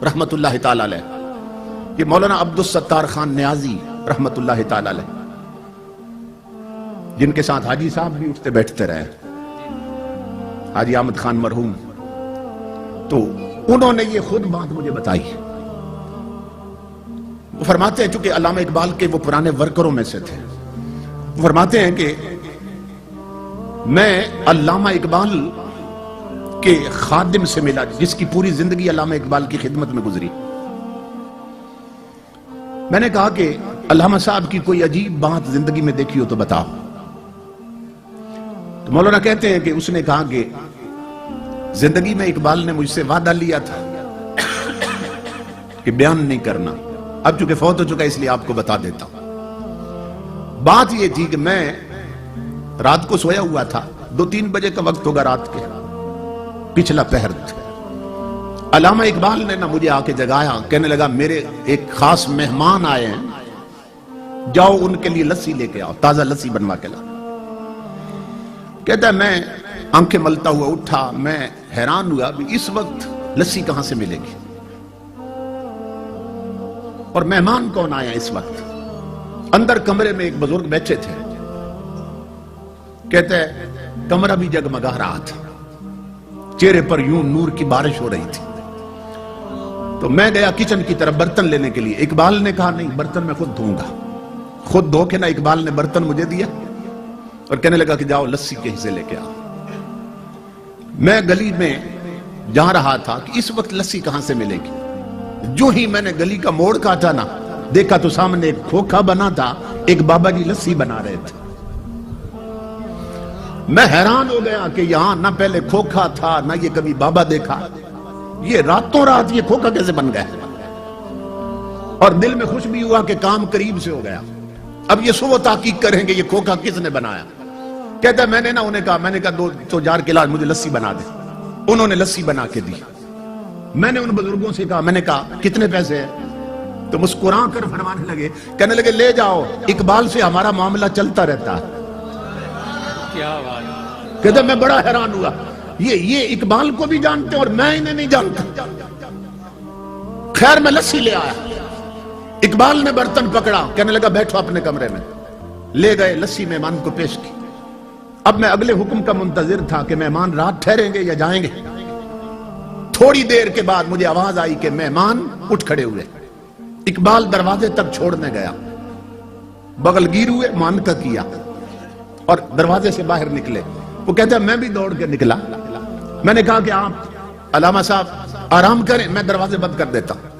رحمت اللہ تعالی علیہ، یہ مولانا عبدالستار خان نیازی رحمت اللہ تعالی علیہ، جن کے ساتھ حاجی صاحب بھی اٹھتے بیٹھتے رہے، حاجی احمد خان مرحوم، تو انہوں نے یہ خود بات مجھے بتائی۔ وہ فرماتے ہیں، چونکہ علامہ اقبال کے وہ پرانے ورکروں میں سے تھے، وہ فرماتے ہیں کہ میں علامہ اقبال کے خادم سے ملا جس کی پوری زندگی علامہ اقبال کی خدمت میں گزری۔ میں نے کہا کہ علامہ صاحب کی کوئی عجیب بات زندگی میں دیکھی ہو تو بتاؤ۔ تو مولانا کہتے ہیں کہ اس نے کہا کہ زندگی میں اقبال نے مجھ سے وعدہ لیا تھا کہ بیان نہیں کرنا، اب چونکہ فوت ہو چکا اس لیے آپ کو بتا دیتا ہوں۔ بات یہ تھی کہ میں رات کو سویا ہوا تھا، 2-3 بجے کا وقت ہوگا رات کے، پچھلا پہر تھا۔ علامہ اقبال نے نہ مجھے آ کے جگایا، کہنے لگا میرے ایک خاص مہمان آئے ہیں، جاؤ ان کے لیے لسی لے کے آؤ، تازہ لسی بنوا کے لا۔ کہتا ہے میں آنکھیں ملتا ہوا اٹھا، میں حیران ہوا بھی اس وقت لسی کہاں سے ملے گی، اور مہمان کون آیا اس وقت۔ اندر کمرے میں ایک بزرگ بیٹھے تھے، کہتے ہیں کمرہ بھی جگمگا رہا تھا، چہرے پر یوں نور کی بارش ہو رہی تھی۔ تو میں گیا کچن کی طرف برتن لینے کے لیے، اقبال نے کہا نہیں برتن میں خود دھوں گا، خود دھو کے نہ اقبال نے برتن مجھے دیا اور کہنے لگا کہ جاؤ لسی کے حصے لے کے آؤ۔ میں گلی میں جا رہا تھا کہ اس وقت لسی کہاں سے ملے گی، جو ہی میں نے گلی کا موڑ کاٹا نا، دیکھا تو سامنے ایک کھوکھا بنا تھا، ایک بابا جی لسی بنا رہے تھے۔ میں حیران ہو گیا کہ یہاں نہ پہلے کھوکھا تھا نہ یہ کبھی بابا دیکھا، یہ راتوں رات یہ کھوکھا کیسے بن گیا، اور دل میں خوش بھی ہوا کہ کام قریب سے ہو گیا۔ اب یہ سو تحقیق کریں گے یہ کھوکھا کس نے بنایا۔ کہتا ہے میں نے نہ انہیں کہا، میں نے کہا 2 جار کے علاج مجھے لسی بنا دے، انہوں نے لسی بنا کے دی۔ میں نے ان بزرگوں سے کہا، میں نے کہا کتنے پیسے ہیں، تو مسکرا کر فرمانے لگے، کہنے لگے لے جاؤ، اقبال سے ہمارا معاملہ چلتا رہتا ہے۔ کیا بات۔ کہتے میں بڑا حیران ہوا، یہ اقبال کو بھی جانتے اور میں انہیں نہیں جانتا۔ خیر میں لسی لے آیا، اقبال نے برتن پکڑا، کہنے لگا بیٹھو اپنے کمرے میں، لے گئے لسی مہمان کو پیش کی۔ اب میں اگلے حکم کا منتظر تھا کہ مہمان رات ٹھہریں گے یا جائیں گے۔ تھوڑی دیر کے بعد مجھے آواز آئی کہ مہمان اٹھ کھڑے ہوئے، اقبال دروازے تک چھوڑنے گیا، بغل گیر ہوئے، مان کا کیا اور دروازے سے باہر نکلے۔ وہ کہتا ہے میں بھی دوڑ کے نکلا، میں نے کہا کہ آپ علامہ صاحب آرام کریں، میں دروازے بند کر دیتا ہوں۔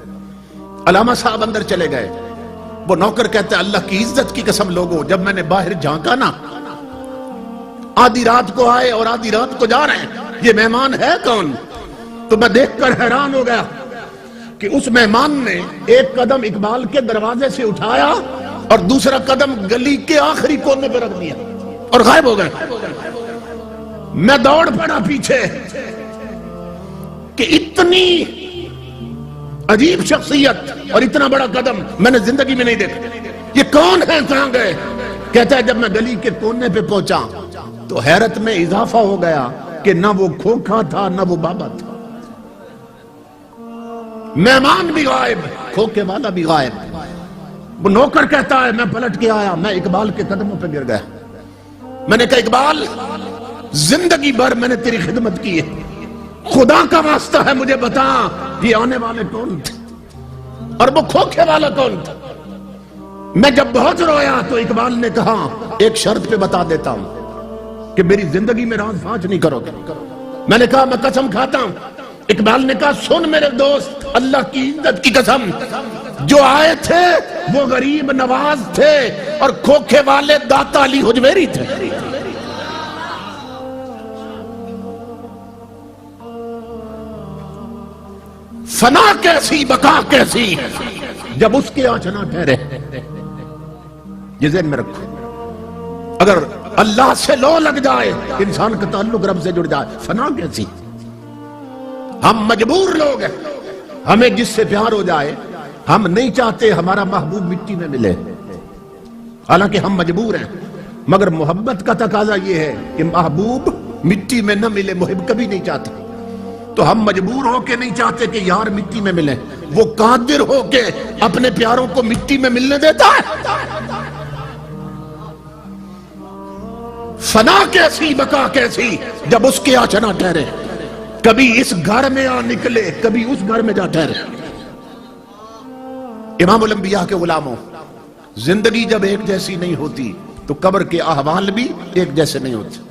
علامہ صاحب اندر چلے گئے۔ وہ نوکر کہتا ہے اللہ کی عزت کی قسم لوگوں، جب میں نے باہر جھانکا نا، آدھی رات کو آئے اور آدھی رات کو جا رہے ہیں، یہ مہمان ہے کون؟ تو میں دیکھ کر حیران ہو گیا کہ اس مہمان نے ایک قدم اقبال کے دروازے سے اٹھایا اور دوسرا قدم گلی کے آخری کونے پہ رکھ دیا اور غائب ہو گئے۔ میں دوڑ پڑا پیچھے کہ اتنی عجیب شخصیت اور اتنا بڑا قدم میں نے زندگی میں نہیں دیکھا، یہ کون ہے، کہاں گئے؟ کہتا ہے جب میں گلی کے کونے پہ پہنچا تو حیرت میں اضافہ ہو گیا کہ نہ وہ کھوکھا تھا نہ وہ بابا تھا، مہمان بھی غائب، کھوکھے والا بھی غائب۔ وہ نوکر کہتا ہے میں پلٹ کے آیا، میں اقبال کے قدموں پہ گر گیا۔ میں نے کہا اقبال زندگی بھر میں نے تیری خدمت کی ہے، خدا کا واسطہ ہے مجھے بتا یہ آنے والے کون تھے اور وہ کھوکھے والا کون تھا۔ میں جب بہت رویا تو اقبال نے کہا ایک شرط پہ بتا دیتا ہوں کہ میری زندگی میں راز فاش نہیں کرو گے۔ میں نے کہا میں قسم کھاتا ہوں۔ اقبال نے کہا سن میرے دوست، اللہ کی عزت کی قسم، جو آئے تھے وہ غریب نواز تھے اور کھوکھے والے داتا علی حجویری تھے۔ فنا کیسی بقا کیسی جب اس کے آنچنا ٹھہرے، یہ ذہن میں رکھو۔ اگر اللہ سے لو لگ جائے، انسان کا تعلق رب سے جڑ جائے، فنا کیسی۔ ہم مجبور لوگ ہیں، ہمیں جس سے پیار ہو جائے، ہم نہیں چاہتے ہمارا محبوب مٹی میں ملے، حالانکہ ہم مجبور ہیں، مگر محبت کا تقاضا یہ ہے کہ محبوب مٹی میں نہ ملے، محب کبھی نہیں چاہتا۔ تو ہم مجبور ہو کے نہیں چاہتے کہ یار مٹی میں ملیں، وہ قادر ہو کے اپنے پیاروں کو مٹی میں ملنے دیتا ہے۔ فنا کیسی بقا کیسی جب اس کے آچنا ٹھہرے، کبھی اس گھر میں آ نکلے کبھی اس گھر میں جا ٹھہرے۔ امام الانبیاء کے غلاموں، زندگی جب ایک جیسی نہیں ہوتی تو قبر کے احوال بھی ایک جیسے نہیں ہوتے۔